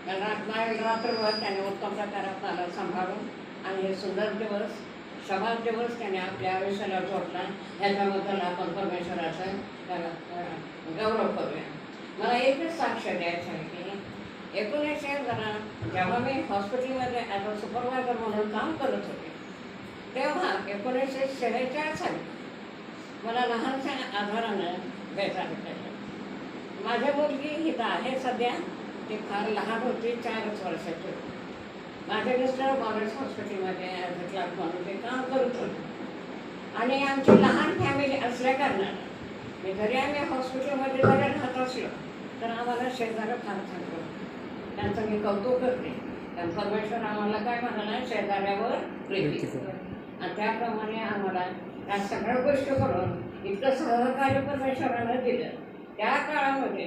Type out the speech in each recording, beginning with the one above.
रात्रभर त्याने उत्तम प्रकारात मला सांभाळून आणि हे सुंदर दिवस समाज दिवस त्याने आपल्या आयुष्याला जोडला. ह्याच्याबद्दल आपण परमेश्वराचा गौरव करूया. मला एकच साक्ष द्यायचं आहे की 1911 जेव्हा मी हॉस्पिटलमध्ये ॲज अ सुपरवायझर म्हणून काम करत होते, तेव्हा 1946 साली मला लहानशा आजारानं बेजार केलं. माझी मुलगी हिथं आहे सध्या, ती फार लहान होती, 4च वर्षाची होती. माझे मिस्टर बॉर्डर्स हॉस्पिटलमध्ये ॲज अ क्लर्क म्हणून ते काम करत होते. आणि आमची लहान फॅमिली असल्या कारणानं जरी आम्ही हॉस्पिटलमध्ये जरी राहत असलो तर आम्हाला शेजारं फार चांगलं होतं. त्यांचं मी कौतुक करते. कारण परमेश्वर आम्हाला काय म्हणाला, शेजाऱ्यावर प्रीती. आणि त्याप्रमाणे आम्हाला या सगळ्या गोष्टी करून इतकं सहकार्य परमेश्वरानं दिलं. त्या काळामध्ये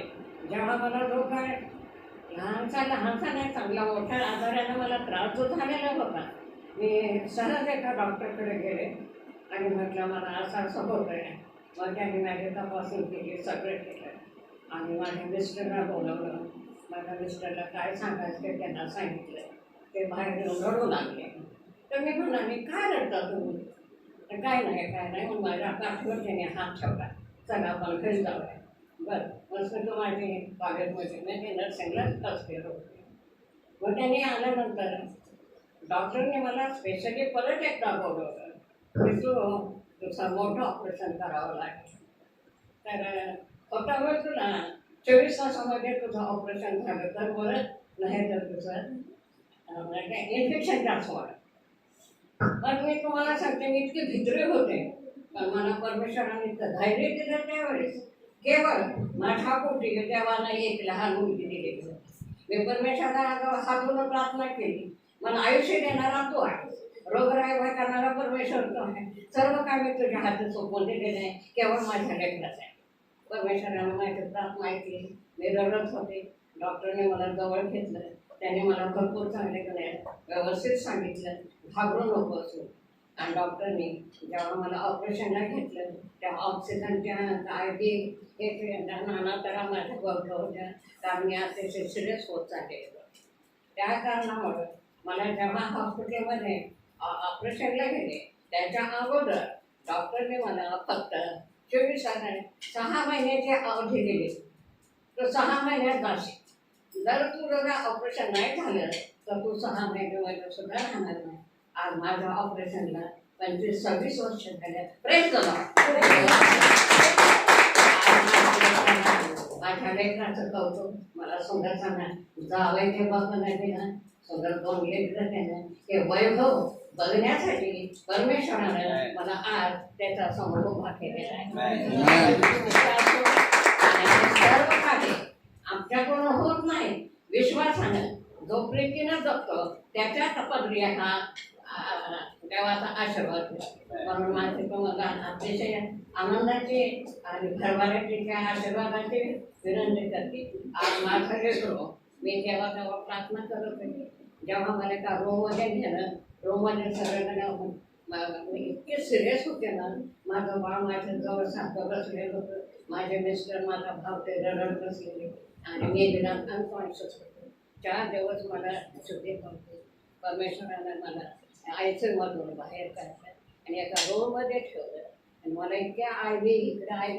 जेव्हा मला जो काय लहानसा नाही, चांगला मोठ्या आजारानं मला त्रास जो झालेला होता, मी सहज एका डॉक्टरकडे गेले आणि म्हटलं मला असं असं होतं आहे. मग त्यांनी माझी तपासणी केली, सगळं केलं आणि माझ्या मिस्टरला बोलवलं. माझ्या मिस्टरला काय सांगायचं ते त्यांना सांगितलं. ते बाहेर येऊन रडू लागले. तर मी म्हणाले, काय रडता तुम्ही? तर काय नाही. मग माझ्या पाठीवर त्याने हात ठेवला. चला आपण घरी जाऊया. बरं, मस्त तो माझी बागेतमध्ये मी नर्सिंगलाच असते होते. मग त्यांनी आल्यानंतर डॉक्टरने मला स्पेशली परत एकदा बोलवलं की तुझं मोठं ऑपरेशन करावं लागेल. तर होता वेळ तुला 24 तासामध्ये तुझं ऑपरेशन झालं तर परत नाही तर तुझं इन्फेक्शन जास्त वाढ. पण मी तुम्हाला सांगते, मी इतके भित्रे होते, पण मला परमेश्वराने धैर्य दिलं त्यावेळेस. केवळ माझ्या पोटी देवाला एक लहान मुलगी दिली. मी परमेश्वराला हातून प्रार्थना केली, मला आयुष्य देणारा तो आहे, रोगराई वय करणारा परमेश्वर तो आहे. सर्व काय मी तुझ्या हातात सोपवून दिलेलं आहे, केवळ माझ्या लेकराचं आहे. परमेश्वरानं माझी प्रार्थना ऐकली. मी रडत होते. डॉक्टरने मला जवळ घेतलं. त्याने मला भरपूर चांगले व्यवस्थित सांगितलं, घाबरू नको असू. आणि डॉक्टरने जेव्हा मला ऑपरेशनला घेतलं तेव्हा ऑक्सिजनच्या काय बी हे नाना तरा माझ्या बघलं होत्या, कारण मी अतिशय सिरियस होत चालले. त्या कारणामुळं मला जेव्हा हॉस्पिटलमध्ये ऑपरेशनला गेले त्याच्या अगोदर डॉक्टरने मला फक्त 6 महिन्याची अवधी दिली. तर 6 महिन्यात जाशील. जर तुझं ऑपरेशन नाही झालं तर तू 6 महिन्यामध्ये सुद्धा राहणार नाही. आज माझ्या ऑपरेशनला 25-26 वर्ष झाले. Praise the Lord. माझ्या लेकराचं कौतुक मला सुंदर सांगणार जावं ते बघ नाही दिला. सुंदर 2 लेकरं त्यानं हे वैभव बघण्यासाठी परमेश्वरानं मला आज त्याचा समोर उभा केलेला आहे. सर्व काही आमच्याकडून होत नाही. विश्वासानं जो प्रीतीनं जगतो त्याच्या पदरी हा देवाचा आशीर्वाद. म्हणून माझे तुम्हाला अतिशय आनंदाचे आणि भरभराटीच्या आशीर्वादाची विनंती करते. आज माझं लेकरो मी जेव्हा प्रार्थना करत होते, जेव्हा मला का रूममध्ये नेलं, रूममध्ये सगळं इतके सिरियस होते ना. माझं बाळ माझ्या जवळ सारखं बसलेलं होतं. माझे मिस्टर माझा भाव ते रडत बसलेले आणि मी बिरात अनकॉन्शियस होते. 4 दिवस मला सुट्टी नव्हती. परमेश्वरानं मला आयसीयूमधून बाहेर काढलं आणि एका रूममध्ये ठेवलं. आणि मला इतक्या आयबी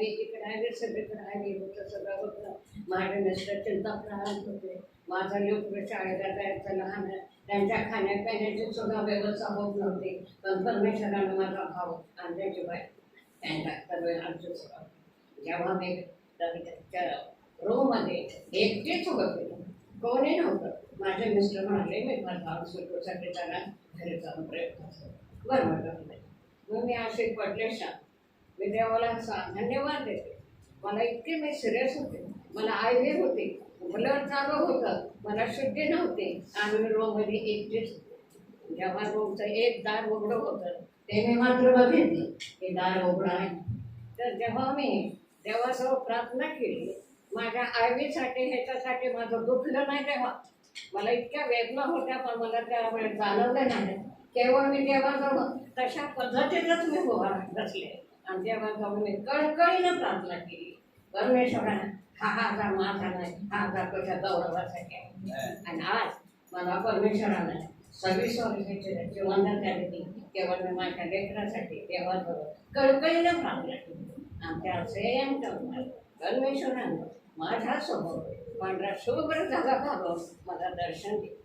इकडे सगळीकडे आयबी होतं, सगळं होतं. माझे मिस्टर चिंता प्रहात होते. माझा लेकरं शाळेला जायचं लहान, त्यांच्या खाण्यापिण्याची सुद्धा व्यवस्था होत नव्हती. पण परमेश्वरानं माझा भाव आणि त्याची बाई त्यांच्या सर्व आमचं सगळं. जेव्हा मी त्या रूममध्ये एकटीच होते, कोणी नव्हतं. माझे मिस्टर म्हणाले मी माझा सुटूसाठी त्याला घरी जाऊन प्रयत्न करतो. बरं म्हटलं. मग मी असे पडले शांत. मी देवाला धन्यवाद देते. मला इतके मी सिरियस होते, मला आयबी होती, ब्लड चालू होतं, मला शुद्धी नव्हती आणि मी रूममध्ये एकटीच होते. जेव्हा रूमचं एक दार उघडं होतं ते मी मात्र बघितलं हे दार उघडं आहे. तर जेव्हा मी देवासमोर प्रार्थना केली माझ्या आयबीसाठी, ह्याच्यासाठी माझं दुखलं नाही. तेव्हा मला इतक्या वेदना होत्या, पण मला त्यावेळेस जाणवलं नाही. केवळ मी देवाजवळ तशा पद्धतीनंच मी उभा बसले आणि देवाजवळ मी कळकळीनं प्रार्थना केली. परमेश्वरानं हा आजार माझा नाही, हा आजार तुझ्या गौरवासाठी आहे. आणि आज मला परमेश्वरानं 26 वर्षाची जीवन झाली केवळ मी माझ्या लेकरासाठी देवाजवळ कळकळीनं प्रार्थना केली. आमच्या संयम परमेश्वरानं माझा स्वभाव पांढरा शुभ्र जागा घालून मला दर्शन दिलं.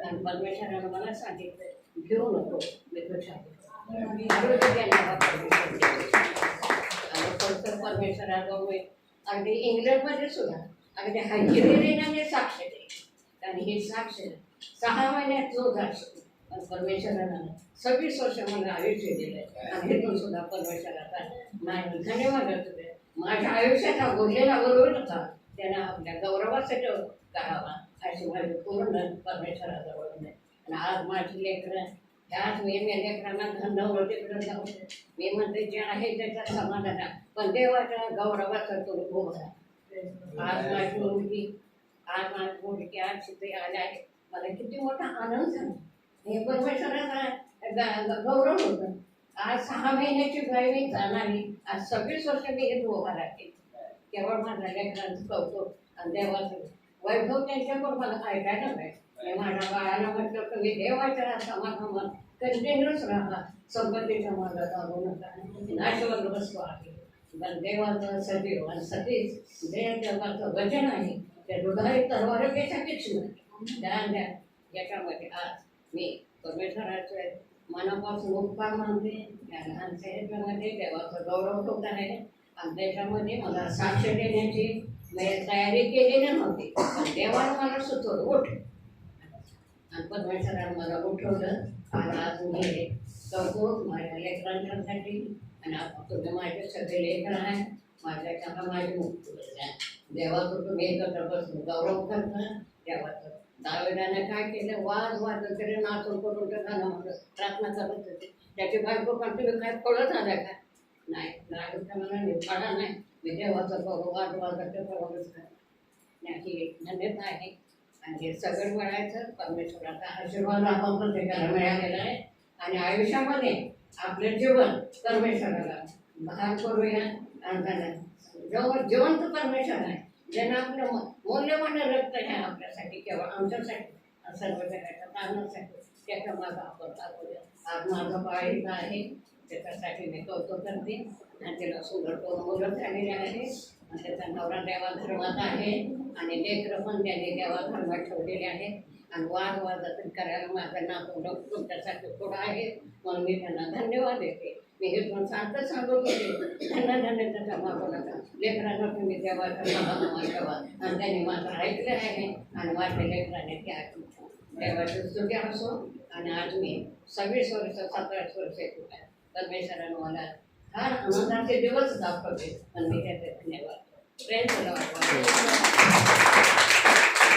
आणि परमेश्वरानं मला सांगितलं घेऊ नको, मी तुझ्या परमेश्वराजवळ मी अगदी इंग्लंडमध्ये सुद्धा अगदी हजेरीने साक्ष दिली. आणि ही साक्ष 6 महिन्यात जो साक्ष पण परमेश्वरानं 26 वर्ष मला आयुष्य दिलं. आणि हेतून सुद्धा परमेश्वराचा नाही धन्यवाद होते. माझ्या आयुष्याचा बोललेला बरोबर होता त्यानं आपल्या गौरवासाठी करावा अशी माझी पूर्ण परमेश्वराजवळ नाही. आणि आज माझी लेकरं ह्याच मी लेकरांना धंदावर तिकडं जाऊ मी म्हणते जे आहे त्याचा समाधान आहे पण देवाच्या गौरवाचा तो उभा आहे. आज माझी मुलगी आज तिथे आले आहे. मला किती मोठा आनंद झाला. हे परमेश्वराचा गौरव होतं. आज 6 महिन्याची बाई मी जाणारी आज 26 वर्ष मी हे उभा राहते. केवळ माझ्या लेकरांचं कौतुक आणि देवाचं वैभव त्यांच्याकडून मला ऐकायला पाहिजे. मी माझ्या बाळाला म्हटलं की मी देवाच्या समाधानात कंटिन्यूच राहा, संपत्तीच्या मार्गात लागू नका, नाशवंत वस्तू आहे पण देवाचं सजीव आणि सतीश देवाचं वचन आहे त्या दुधारी तलवारीपेक्षा तीक्ष्ण आहे. याच्यामध्ये आज मी परमेश्वराचे मनापासून उपकार मानते. लहानच्या ह्याच्यामध्ये देवाचं गौरव होत आहे आणि त्याच्यामध्ये मला साक्ष देण्याची मी तयारी केलेली नव्हती पण देवानं मला सुचवलं उठ आणि परमेश्वरानं मला उठवलं. आणि आज मी कौतुक माझ्या लेकरांसाठी आणि तुम्ही माझे सगळे लेकर आहे माझ्याच्या माझी मुक्त देवाचं तुम्ही एकत्र बसून गौरव करता. देवाचं दाविदाने काय केलं वाद तरी नाचून करून गाणं म्हणत प्रार्थना करत होते. त्याची बायको पण तुम्ही काय पळत आल्या का नाही मला निफाडा नाही मी देवाचं करू वादवादाचं करूनच नाही धन्यता आहे. आणि हे सगळं मिळायचं परमेश्वराचा आशीर्वाद आपण प्रत्येकाला मिळालेला आहे. आणि आयुष्यामध्ये आपलं जीवन परमेश्वराला भान करूया. आणि जिवंत परमेश्वर आहे ज्यांना आपलं मौल्यवान रक्त आहे आपल्यासाठी केवळ आमच्यासाठी सर्व जगाच्या कारणासाठी त्याच्या माझा आपण टाकूया. आज माझं बाळीचं आहे त्याच्यासाठी मी कौतुक करते. आणि तिला सुंदर 2 मुलं झालेली आहे आणि त्याचा नवरा देवा धर्मात आहे आणि लेकरं पण त्यांनी देवा धर्मात ठेवलेले आहेत. आणि वादवादातून करायला माझं नातू तुमच्यासाठी पुढं आहे म्हणून मी त्यांना धन्यवाद देते. मी हे पण सारखं सांगत होते त्यांना त्याचा मागू नका लेकरांना तुम्ही देवाचा समाधान ठेवा. आणि त्यांनी माझं ऐकलं आहे आणि माझ्या लेकराने ते ऐकून देवाची स्तुती असो. आणि आज मी 26 वर्ष 27 वर्ष आहे परमेश्वरानं मला फार आनंदाचे दिवस दाखवते पण मी त्याचे धन्यवाद. प्रेम